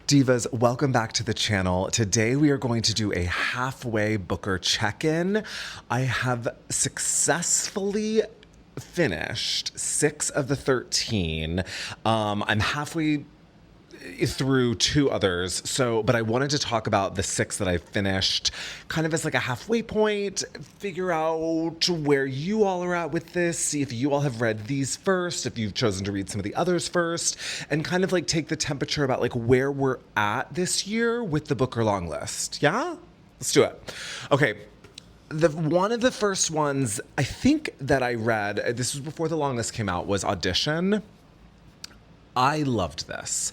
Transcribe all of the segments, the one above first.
Divas, welcome back to the channel. Today we are going to do a halfway Booker check-in. I have successfully finished 6 of the 13. I'm halfway through 2 others, but I wanted to talk about the 6 that I finished kind of as like a halfway point, figure out where you all are at with this, see if you all have read these first, if you've chosen to read some of the others first, and kind of like take the temperature about like where we're at this year with the Booker Longlist. Yeah? Let's do it. Okay. One of the first ones I think that I read, this was before the Longlist came out, was Audition. I loved this.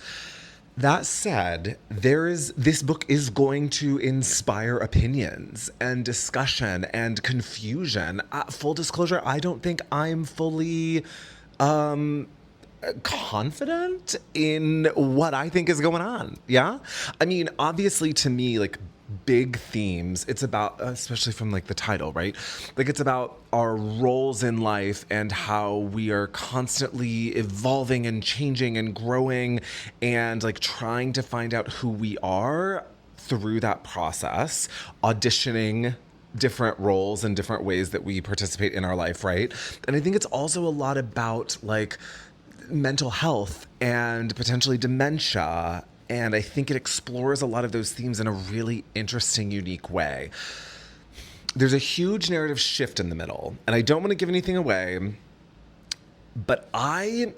That said, this book is going to inspire opinions and discussion and confusion. Full disclosure, I don't think I'm fully confident in what I think is going on. Yeah? I mean, obviously to me, like, big themes, it's about, especially from like the title, right? Like it's about our roles in life and how we are constantly evolving and changing and growing and like trying to find out who we are through that process, auditioning different roles and different ways that we participate in our life, right? And I think it's also a lot about like mental health and potentially dementia. And I think it explores a lot of those themes in a really interesting, unique way. There's a huge narrative shift in the middle, and I don't want to give anything away, but I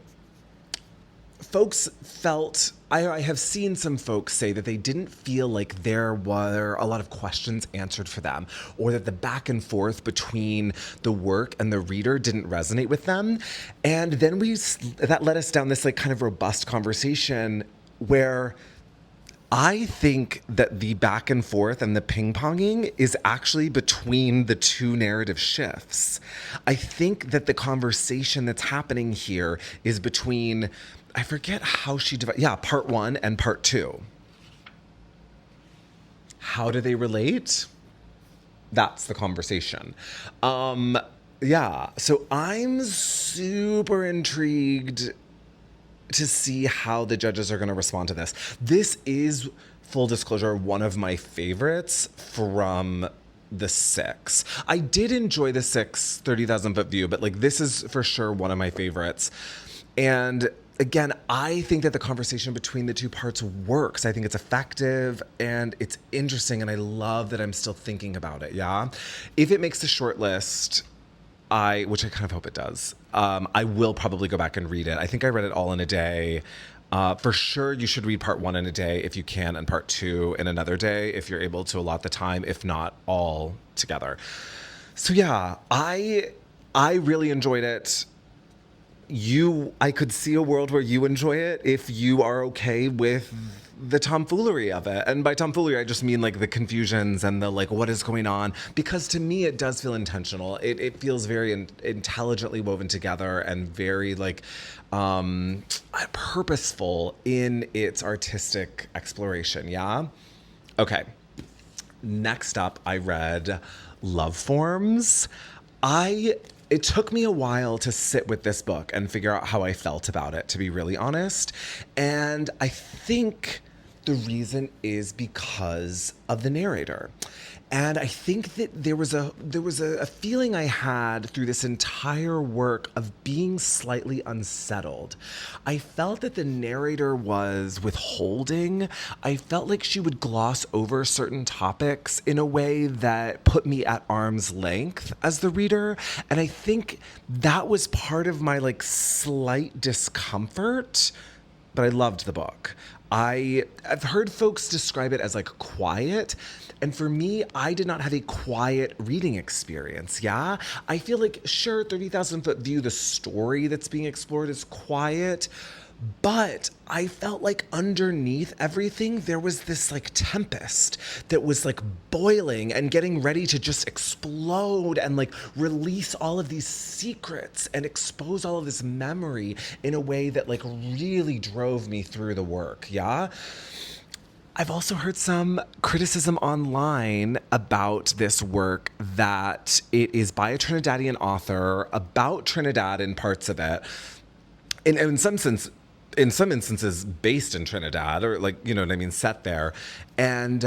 have seen some folks say that they didn't feel like there were a lot of questions answered for them, or that the back and forth between the work and the reader didn't resonate with them. And then that led us down this like kind of robust conversation where I think that the back and forth and the ping-ponging is actually between the 2 narrative shifts. I think that the conversation that's happening here is between, I forget how she divided, part 1 and part 2. How do they relate? That's the conversation. So I'm super intrigued to see how the judges are going to respond to this. This is, full disclosure, one of my favorites from the 6. I did enjoy the 6 30,000 foot view, but like this is for sure one of my favorites. And again, I think that the conversation between the 2 parts works. I think it's effective and it's interesting, and I love that I'm still thinking about it. Yeah. If it makes the short list, which I kind of hope it does, I will probably go back and read it. I think I read it all in a day. For sure, you should read part 1 in a day if you can, and part 2 in another day if you're able to allot the time, if not all together. So yeah, I really enjoyed it. I could see a world where you enjoy it if you are okay with the tomfoolery of it. And by tomfoolery, I just mean like the confusions and the like, what is going on? Because to me, it does feel intentional. It feels very intelligently woven together and very like purposeful in its artistic exploration. Yeah. Okay. Next up, I read Love Forms. It took me a while to sit with this book and figure out how I felt about it, to be really honest. And I think the reason is because of the narrator. And I think that there was a feeling I had through this entire work of being slightly unsettled. I felt that the narrator was withholding. I felt like she would gloss over certain topics in a way that put me at arm's length as the reader. And I think that was part of my like slight discomfort, but I loved the book. I've heard folks describe it as like quiet. And for me, I did not have a quiet reading experience, yeah? I feel like, sure, 30,000 foot view, the story that's being explored is quiet, but I felt like underneath everything, there was this like tempest that was like boiling and getting ready to just explode and like release all of these secrets and expose all of this memory in a way that like really drove me through the work, yeah? I've also heard some criticism online about this work that it is by a Trinidadian author, about Trinidad in parts of it. In some sense, in some instances based in Trinidad, or like, you know what I mean, set there. And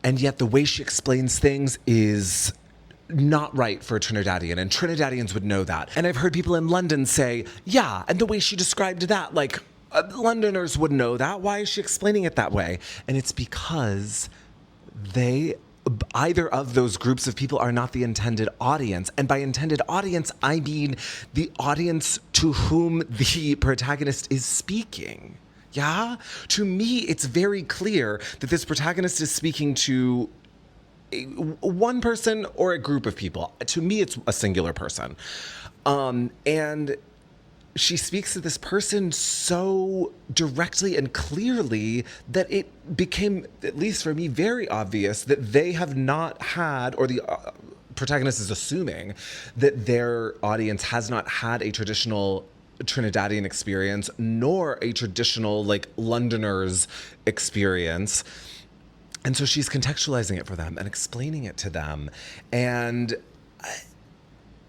yet the way she explains things is not right for a Trinidadian, and Trinidadians would know that. And I've heard people in London say, yeah, and the way she described that, like, Londoners would know that. Why is she explaining it that way? And it's because either of those groups of people are not the intended audience. And by intended audience, I mean the audience to whom the protagonist is speaking. Yeah? To me, it's very clear that this protagonist is speaking to one person or a group of people. To me, it's a singular person. And she speaks to this person so directly and clearly that it became, at least for me, very obvious that they have not had, or the protagonist is assuming that their audience has not had a traditional Trinidadian experience, nor a traditional, like, Londoners experience. And so she's contextualizing it for them and explaining it to them. And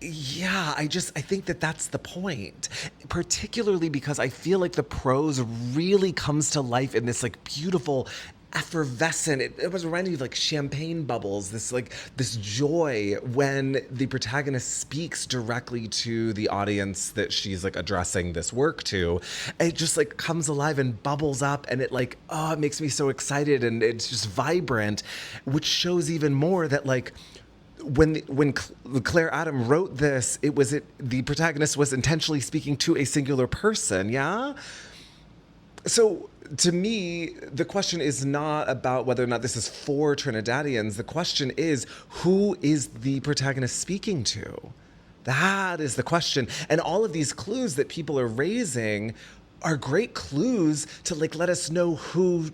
yeah, I think that that's the point, particularly because I feel like the prose really comes to life in this, like, beautiful, effervescent, it was reminding me of, like, champagne bubbles, this joy when the protagonist speaks directly to the audience that she's, like, addressing this work to. It just, like, comes alive and bubbles up, and it, like, oh, it makes me so excited, and it's just vibrant, which shows even more that, like, when Claire Adam wrote this, the protagonist was intentionally speaking to a singular person, yeah? So to me, the question is not about whether or not this is for Trinidadians. The question is, who is the protagonist speaking to? That is the question. And all of these clues that people are raising are great clues to, like, let us know who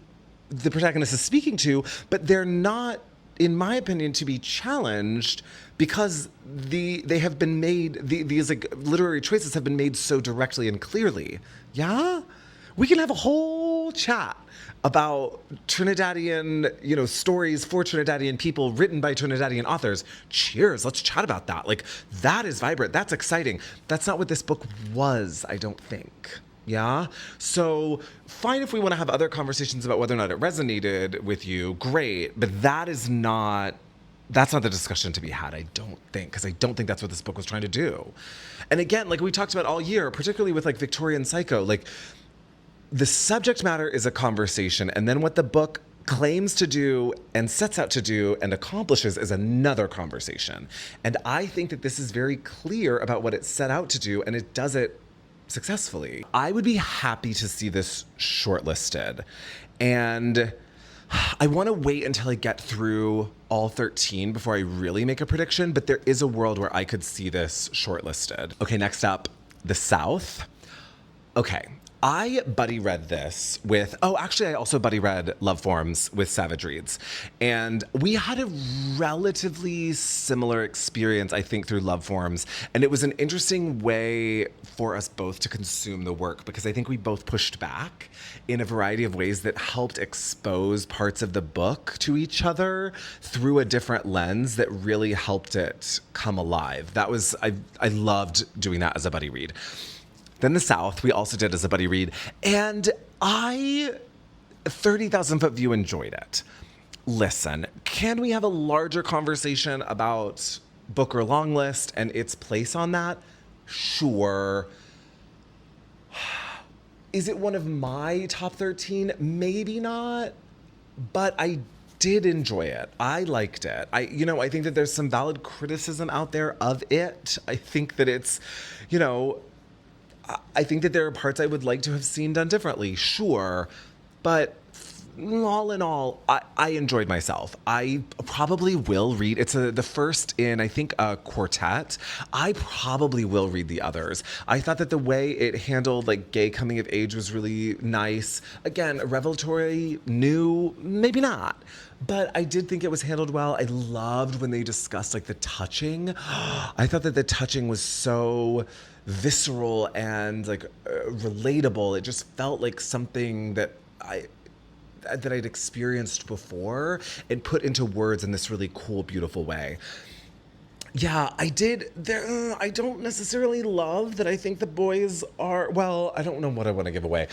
the protagonist is speaking to, but they're not, in my opinion, to be challenged because they have been made, these, like, literary choices have been made so directly and clearly. Yeah? We can have a whole chat about Trinidadian, you know, stories for Trinidadian people written by Trinidadian authors. Cheers, let's chat about that. Like, that is vibrant, that's exciting. That's not what this book was, I don't think. Yeah? So fine if we want to have other conversations about whether or not it resonated with you, great, but that's not the discussion to be had, I don't think, because I don't think that's what this book was trying to do. And again, like we talked about all year, particularly with, like, Victorian Psycho, like, the subject matter is a conversation, and then what the book claims to do and sets out to do and accomplishes is another conversation. And I think that this is very clear about what it set out to do, and it does it successfully. I would be happy to see this shortlisted. And I want to wait until I get through all 13 before I really make a prediction, but there is a world where I could see this shortlisted. Okay, next up, the South. Okay. I buddy read this with, I also buddy read Love Forms with Savage Reads. And we had a relatively similar experience, I think, through Love Forms. And it was an interesting way for us both to consume the work because I think we both pushed back in a variety of ways that helped expose parts of the book to each other through a different lens that really helped it come alive. I loved doing that as a buddy read. Then the South, we also did as a buddy read. And 30,000 Foot View enjoyed it. Listen, can we have a larger conversation about Booker Longlist and its place on that? Sure. Is it one of my top 13? Maybe not. But I did enjoy it. I liked it. I think that there's some valid criticism out there of it. I think that it's, I think that there are parts I would like to have seen done differently, sure. But all in all, I enjoyed myself. I probably will read, it's the first in, I think, a quartet. I probably will read the others. I thought that the way it handled, like, gay coming of age was really nice. Again, revelatory, new, maybe not. But I did think it was handled well. I loved when they discussed, like, the touching. I thought that the touching was so visceral and, like, relatable. It just felt like something that I'd experienced before and put into words in this really cool, beautiful way. Yeah, I did. There, I don't necessarily love that. I think the boys are. Well, I don't know what I want to give away.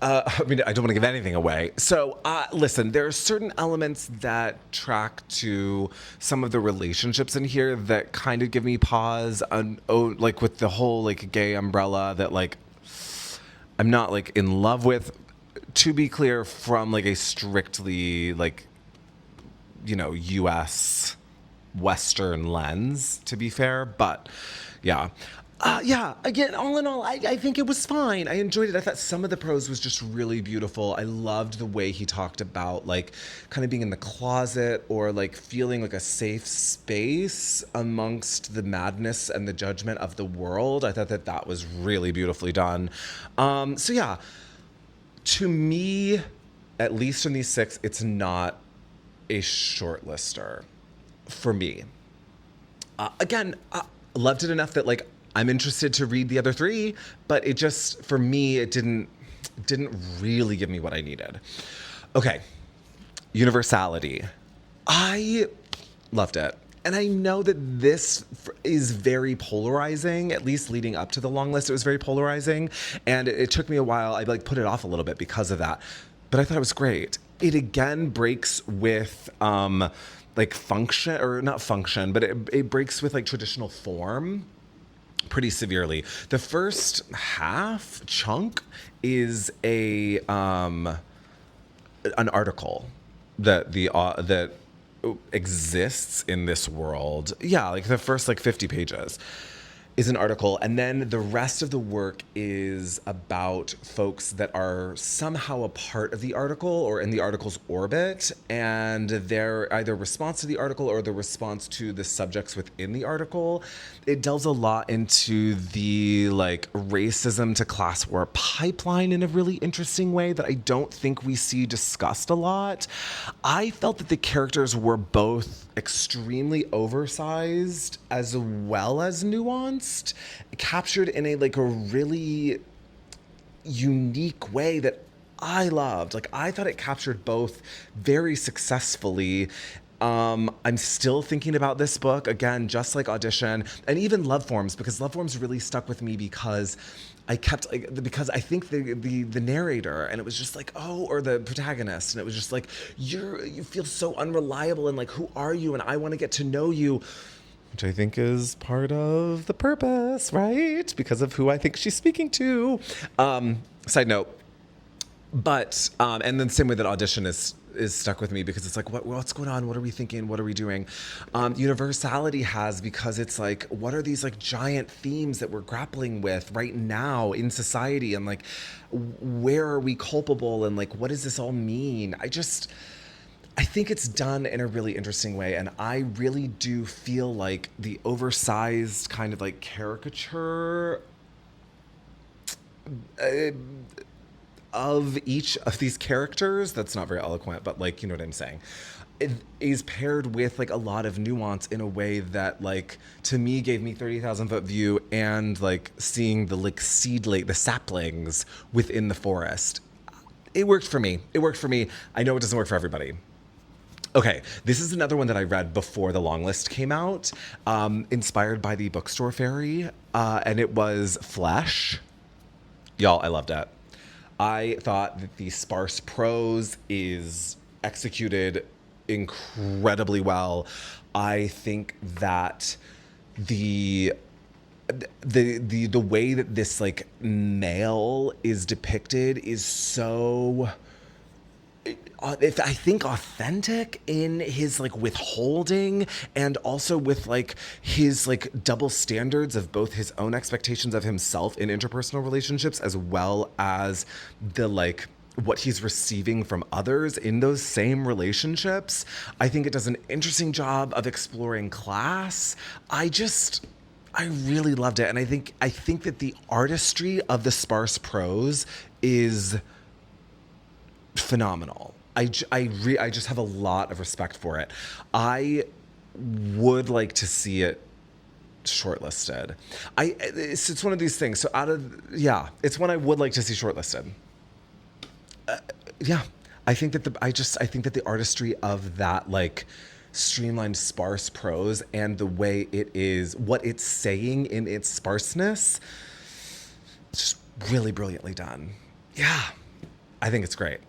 I mean, I don't want to give anything away. So, listen, there are certain elements that track to some of the relationships in here that kind of give me pause. On, oh, like with the whole like gay umbrella that like I'm not like in love with. To be clear, from like a strictly like U.S. Western lens, to be fair. But yeah. Yeah, again, all in all, I think it was fine. I enjoyed it. I thought some of the prose was just really beautiful. I loved the way he talked about, like, kind of being in the closet or, like, feeling like a safe space amongst the madness and the judgment of the world. I thought that that was really beautifully done. So, yeah, to me, at least in these six, it's not a shortlister for me. Again, loved it enough that like I'm interested to read the other three, but it just for me it didn't really give me what I needed. Okay, Universality. I loved it. And I know that this is very polarizing, at least leading up to the long list. It was very polarizing. And it took me a while. I like put it off a little bit because of that. But I thought it was great. It again breaks with like function, or not function, but it breaks with like traditional form pretty severely. The first half chunk is an article that exists in this world. Yeah, like the first like 50 pages is an article, and then the rest of the work is about folks that are somehow a part of the article or in the article's orbit, and their either response to the article or the response to the subjects within the article. It delves a lot into the like racism to class war pipeline in a really interesting way that I don't think we see discussed a lot. I felt that the characters were both extremely oversized as well as nuanced, captured in a like a really unique way that I loved. Like I thought it captured both very successfully. I'm still thinking about this book again, just like Audition and even Love Forms, because Love Forms really stuck with me because because I think the narrator, and it was just like, oh, or the protagonist, and it was just like you feel so unreliable, and like, who are you, and I want to get to know you, which I think is part of the purpose, right? Because of who I think she's speaking to. Side note. But and then same way that Audition is stuck with me, because it's like, what's going on? What are we thinking? What are we doing? Universality has, because it's like, what are these like giant themes that we're grappling with right now in society, and like where are we culpable, and like what does this all mean? I think it's done in a really interesting way, and I really do feel like the oversized kind of like caricature of each of these characters, that's not very eloquent, but like, you know what I'm saying, it is paired with like a lot of nuance in a way that like to me gave me 30,000 foot view, and like seeing the like the saplings within the forest. It worked for me. I know it doesn't work for everybody. Okay, this is another one that I read before the long list came out, inspired by the bookstore fairy, and it was Flesh. Y'all, I loved it. I thought that the sparse prose is executed incredibly well. I think that the way that this like male is depicted is so, if I think, authentic in his like withholding, and also with like his like double standards of both his own expectations of himself in interpersonal relationships, as well as the like what he's receiving from others in those same relationships. I think it does an interesting job of exploring class. I really loved it, and I think that the artistry of the sparse prose is phenomenal. I just have a lot of respect for it. I would like to see it shortlisted. It's one of these things. So it's one I would like to see shortlisted. Yeah, I think that the artistry of that like streamlined, sparse prose and the way it is, what it's saying in its sparseness, it's just really brilliantly done. Yeah, I think it's great.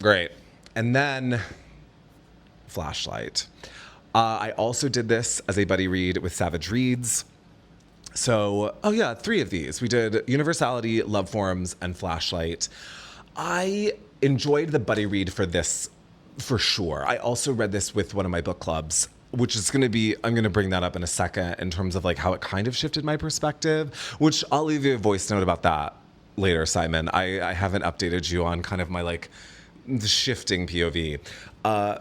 Great. And then Flashlight. I also did this as a buddy read with Savage Reads. So, oh yeah, 3 of these. We did Universality, Love Forms, and Flashlight. I enjoyed the buddy read for this for sure. I also read this with one of my book clubs, which is going to be, I'm going to bring that up in a second in terms of like how it kind of shifted my perspective, which I'll leave you a voice note about that later, Simon. I haven't updated you on kind of my like the shifting POV.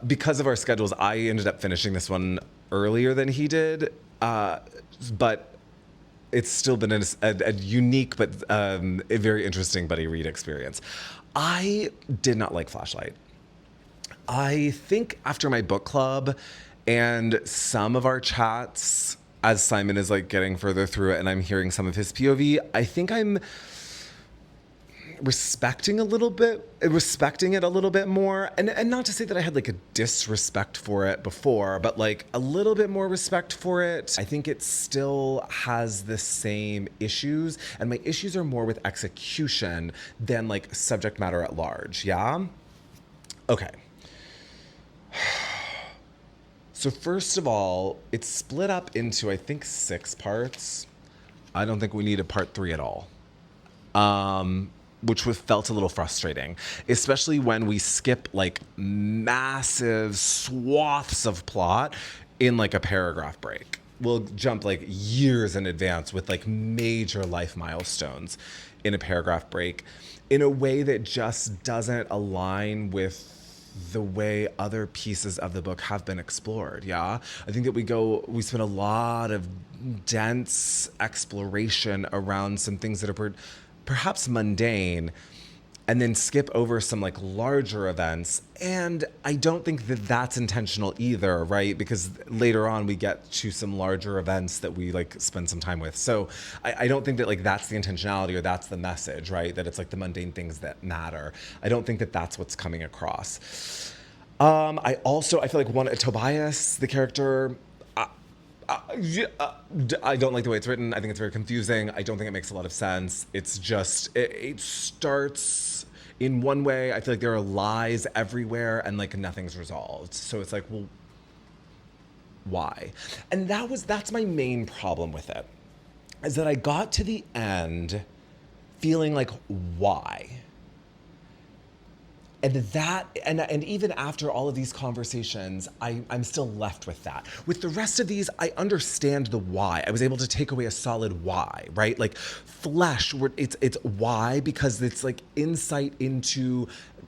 Because of our schedules, I ended up finishing this one earlier than he did, but it's still been a unique but a very interesting buddy read experience. I did not like Flashlight. I think after my book club and some of our chats, as Simon is like getting further through it and I'm hearing some of his POV, I think I'm respecting it a little bit more. And not to say that I had like a disrespect for it before, but like a little bit more respect for it. I think it still has the same issues, and my issues are more with execution than like subject matter at large. Yeah? Okay. So first of all, it's split up into, I think, 6 parts. I don't think we need a part 3 at all. Which felt a little frustrating, especially when we skip like massive swaths of plot in like a paragraph break. We'll jump like years in advance with like major life milestones in a paragraph break in a way that just doesn't align with the way other pieces of the book have been explored. Yeah, I think that we spend a lot of dense exploration around some things that are perhaps mundane, and then skip over some like larger events. And I don't think that that's intentional either, right? Because later on we get to some larger events that we like spend some time with. So I don't think that like that's the intentionality or that's the message, right? That it's like the mundane things that matter. I don't think that that's what's coming across. I feel like Tobias, the character, I don't like the way it's written. I think it's very confusing. I don't think it makes a lot of sense. It's just, it starts in one way. I feel like there are lies everywhere and like nothing's resolved. So it's like, well, why? And that's my main problem with it, is that I got to the end feeling like, why? And even after all of these conversations, I'm still left with that. With the rest of these, I understand the why. I was able to take away a solid why, right? Like Flesh, it's why, because it's like insight into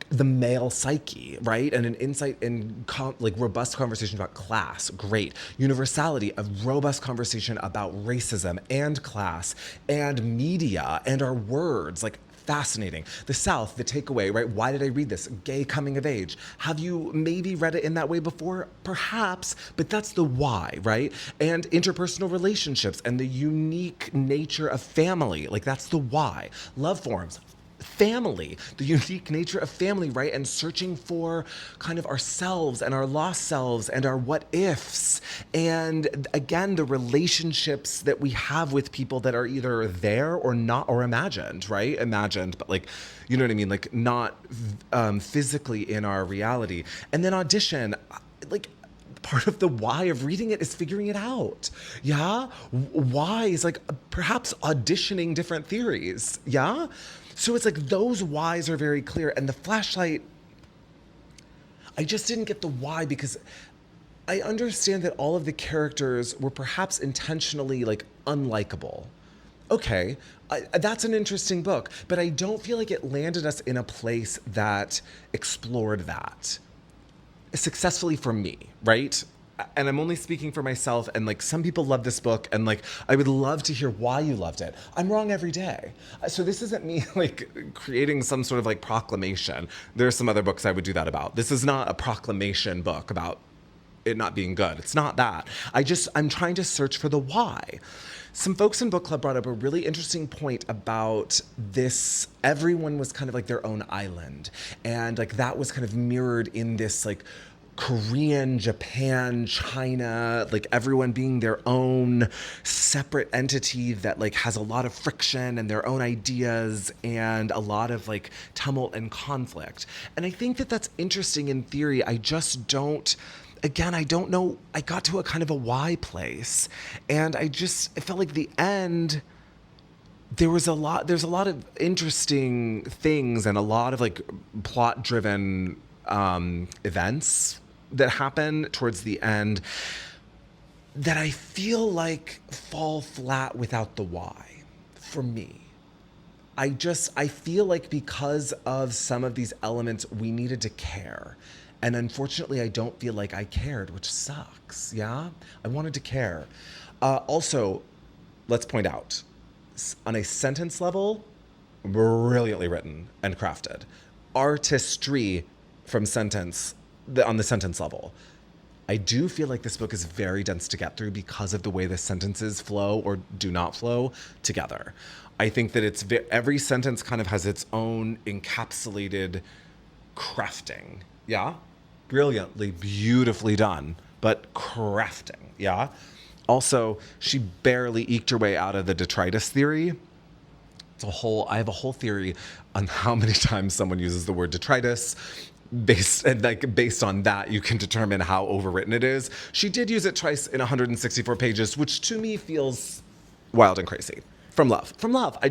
the male psyche, right? And an insight in like robust conversation about class, great. Universality, a robust conversation about racism and class and media and our words, like fascinating. The South, the takeaway, right? Why did I read this? Gay coming of age. Have you maybe read it in that way before? Perhaps, but that's the why, right? And interpersonal relationships and the unique nature of family, like that's the why. Love forms, family, the unique nature of family, right? And searching for kind of ourselves and our lost selves and our what ifs. And again, the relationships that we have with people that are either there or not, or imagined, right? Imagined, but like, you know what I mean? Like not physically in our reality. And then Audition, like, part of the why of reading it is figuring it out. Yeah? Why is like perhaps auditioning different theories. Yeah? So it's like those whys are very clear. And the Flashlight, I just didn't get the why, because I understand that all of the characters were perhaps intentionally like unlikable. Okay, that's an interesting book, but I don't feel like it landed us in a place that explored that successfully for me, right? And I'm only speaking for myself, and like some people love this book, and like I would love to hear why you loved it. I'm wrong every day. So this isn't me like creating some sort of like proclamation. There are some other books I would do that about. This is not a proclamation book about it not being good. It's not that. I'm trying to search for the why. Some folks in book club brought up a really interesting point about this. Everyone was kind of like their own island, and like that was kind of mirrored in this like Korean, Japan, China, like everyone being their own separate entity that like has a lot of friction and their own ideas and a lot of like tumult and conflict. And I think that that's interesting in theory. I just don't, again, I don't know. I got to a kind of a why place. And I felt like the end, there's a lot of interesting things and a lot of like plot driven events that happen towards the end that I feel like fall flat without the why for me. I feel like because of some of these elements, we needed to care. And unfortunately, I don't feel like I cared, which sucks. Yeah? I wanted to care. Also, let's point out, on a sentence level, brilliantly written and crafted. Artistry from on the sentence level. I do feel like this book is very dense to get through because of the way the sentences flow or do not flow together. I think that every sentence kind of has its own encapsulated crafting. Yeah? Brilliantly, beautifully done, but crafting. Yeah? Also, she barely eked her way out of the detritus theory. I have a whole theory on how many times someone uses the word detritus. Based on that, you can determine how overwritten it is. She did use it twice in 164 pages, which to me feels wild and crazy. From love. That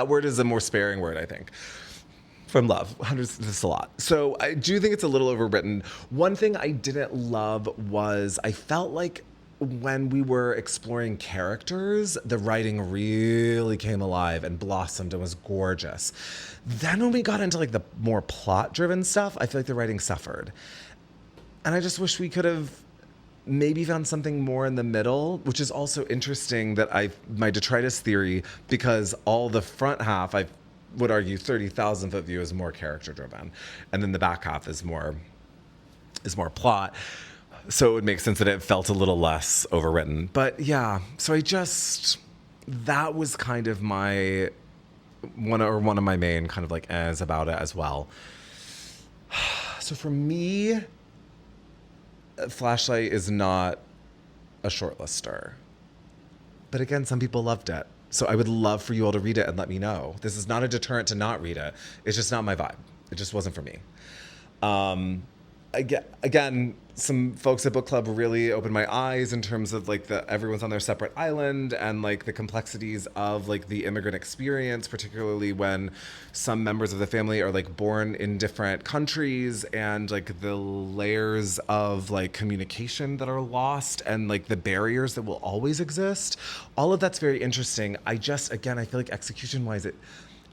word is a more sparing word, I think. From love. That's a lot. So I do think it's a little overwritten. One thing I didn't love was I felt like when we were exploring characters, the writing really came alive and blossomed and was gorgeous. Then when we got into like the more plot-driven stuff, I feel like the writing suffered. And I just wish we could have maybe found something more in the middle, which is also interesting that my detritus theory, because all the front half, I would argue 30,000 foot view is more character-driven. And then the back half is more plot. So it would make sense that it felt a little less overwritten. But yeah, so that was kind of one of my main kind of like as about it as well. So for me, Flashlight is not a shortlister. But again, some people loved it. So I would love for you all to read it and let me know. This is not a deterrent to not read it. It's just not my vibe. It just wasn't for me. Again, some folks at book club really opened my eyes in terms of like everyone's on their separate island and like the complexities of like the immigrant experience, particularly when some members of the family are like born in different countries, and like the layers of like communication that are lost and like the barriers that will always exist. All of that's very interesting. I feel like execution wise, it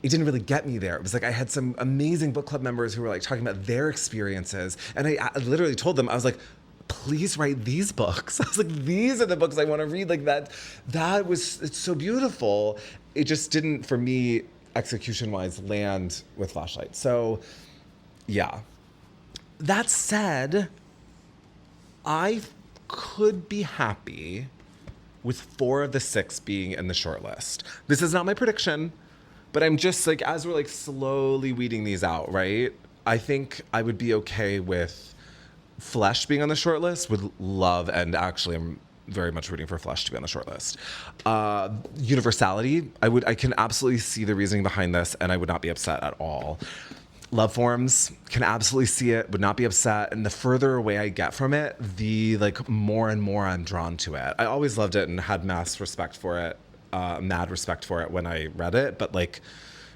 didn't really get me there. It was like I had some amazing book club members who were like talking about their experiences. And I literally told them, I was like, please write these books. I was like, these are the books I want to read. Like it's so beautiful. It just didn't, for me, execution-wise, land with Flashlight. So, yeah. That said, I could be happy with 4 of the 6 being in the shortlist. This is not my prediction. But I'm just like, as we're like slowly weeding these out, right? I think I would be okay with Flesh being on the shortlist. Would love, and actually I'm very much rooting for Flesh to be on the shortlist. Universality, I can absolutely see the reasoning behind this, and I would not be upset at all. Love Forms, can absolutely see it, would not be upset. And the further away I get from it, the like more and more I'm drawn to it. I always loved it and had mad respect for it when I read it, but like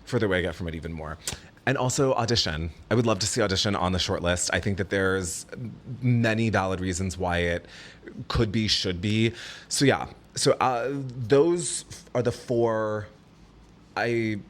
further away I get from it even more. And also Audition. I would love to see Audition on the short list. I think that there's many valid reasons why it could be, should be. So yeah, so those are the 4 I'm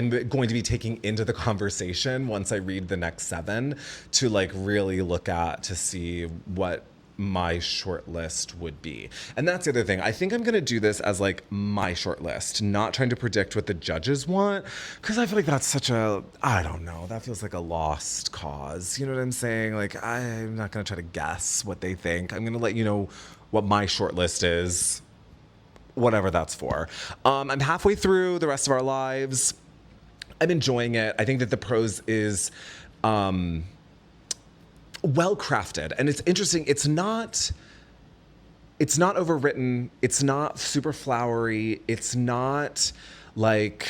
going to be taking into the conversation once I read the next 7 to like really look at to see what my short list would be. And that's the other thing. I think I'm going to do this as like my short list, not trying to predict what the judges want, because I feel like that's I don't know, that feels like a lost cause. You know what I'm saying? Like, I'm not going to try to guess what they think. I'm going to let you know what my short list is, whatever that's for. I'm halfway through The Rest of Our Lives. I'm enjoying it. I think that the prose is well crafted. And it's interesting. It's not overwritten. It's not super flowery. It's not like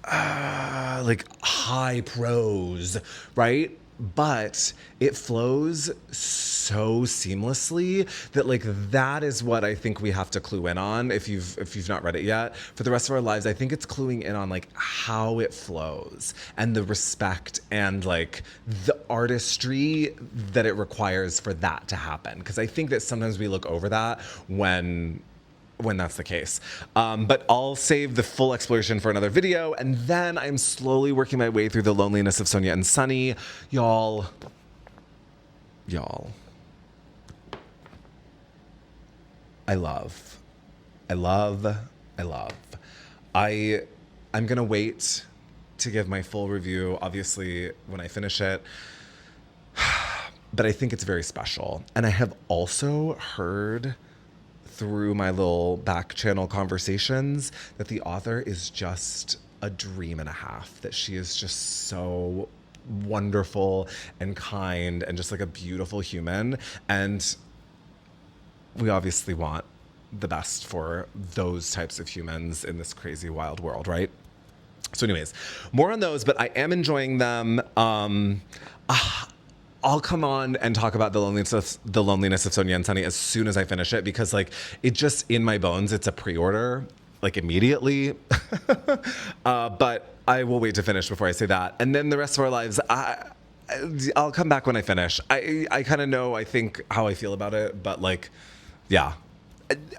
high prose, right? But it flows so seamlessly that like that is what I think we have to clue in on if you've not read it yet. For the rest of our lives, I think it's cluing in on like how it flows and the respect and like the artistry that it requires for that to happen. Because I think that sometimes we look over that when that's the case. But I'll save the full exploration for another video. And then I'm slowly working my way through the loneliness of Sonia and Sunny. Y'all. I love. I'm going to wait to give my full review, obviously, when I finish it. But I think it's very special. And I have also heard through my little back channel conversations that the author is just a dream and a half, that she is just so wonderful and kind and just like a beautiful human. And we obviously want the best for those types of humans in this crazy wild world, right? So anyways, more on those, but I am enjoying them. I'll come on and talk about the loneliness of Sonia and Sunny as soon as I finish it, because like it just in my bones, it's a pre-order like immediately. But I will wait to finish before I say that. And then the rest of our lives, I'll come back when I finish. I kind of know, I think, how I feel about it, but like, yeah.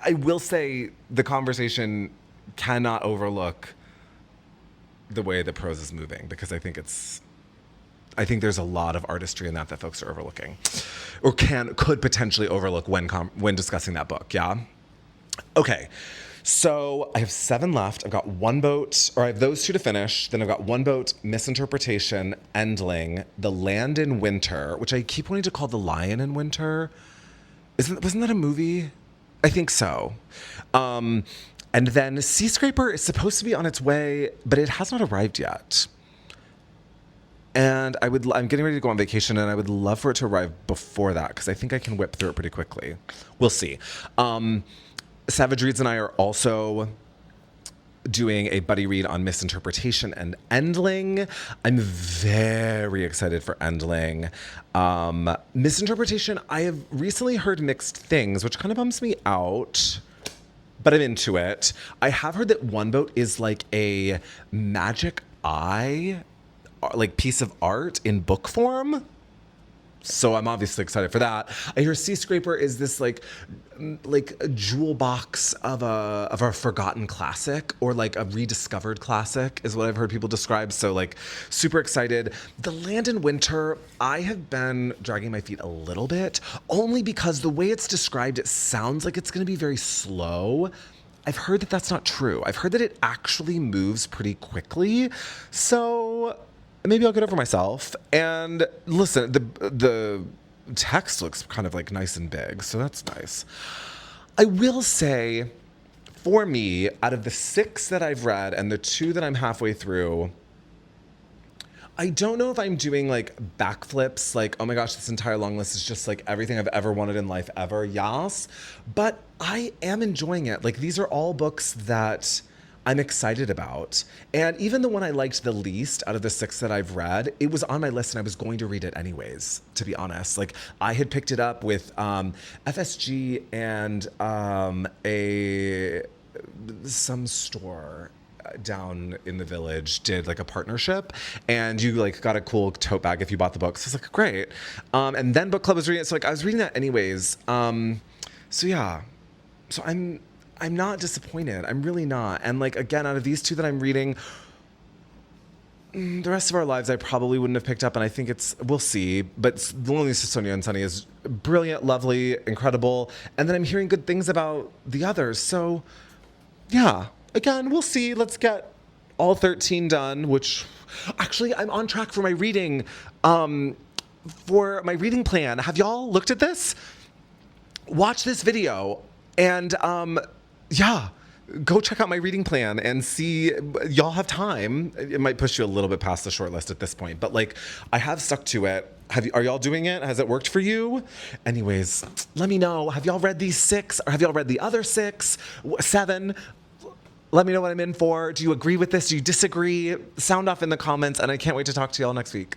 I will say the conversation cannot overlook the way the prose is moving, because I think there's a lot of artistry in that folks are overlooking, or could potentially overlook when discussing that book. Yeah. Okay. So I have 7 left. I've got One Boat, or I have those 2 to finish. Then I've got One Boat, Misinterpretation, Endling, The Land in Winter, which I keep wanting to call The Lion in Winter. Wasn't that a movie? I think so. And then Sea Scraper is supposed to be on its way, but it has not arrived yet. And I'm getting ready to go on vacation, and I would love for it to arrive before that, because I think I can whip through it pretty quickly. We'll see. Savage Reads and I are also doing a buddy read on Misinterpretation and Endling. I'm very excited for Endling. Misinterpretation, I have recently heard mixed things, which kind of bums me out, but I'm into it. I have heard that One Boat is like a magic eye like piece of art in book form. So I'm obviously excited for that. I hear Sea Scraper is this like a jewel box of a forgotten classic, or like a rediscovered classic is what I've heard people describe. So like super excited. The Land in Winter, I have been dragging my feet a little bit, only because the way it's described, it sounds like it's going to be very slow. I've heard that that's not true. I've heard that it actually moves pretty quickly. So maybe I'll get over myself. And listen, the text looks kind of like nice and big, so that's nice. I will say, for me, out of the 6 that I've read and the 2 that I'm halfway through, I don't know if I'm doing like backflips, like, oh my gosh, this entire long list is just like everything I've ever wanted in life ever, yes. But I am enjoying it. Like, these are all books that I'm excited about. And even the one I liked the least out of the 6 that I've read, it was on my list and I was going to read it anyways, to be honest. Like, I had picked it up with FSG and some store down in the village did like a partnership, and you like got a cool tote bag if you bought the book. So I was like, great. And then book club was reading it. So like I was reading that anyways. So yeah, so I'm not disappointed. I'm really not. And like, again, out of these 2 that I'm reading, the rest of our lives I probably wouldn't have picked up, and I think we'll see. But The Loneliness of Sonia and Sunny is brilliant, lovely, incredible. And then I'm hearing good things about the others. So yeah, again, we'll see. Let's get all 13 done, which actually I'm on track for my reading, for my reading plan. Have y'all looked at this? Watch this video and yeah, go check out my reading plan and see. Y'all have time. It might push you a little bit past the short list at this point, but like I have stuck to it. Are y'all doing it? Has it worked for you? Anyways, let me know. Have y'all read these 6 or have y'all read the other 6, 7? Let me know what I'm in for. Do you agree with this? Do you disagree? Sound off in the comments, and I can't wait to talk to y'all next week.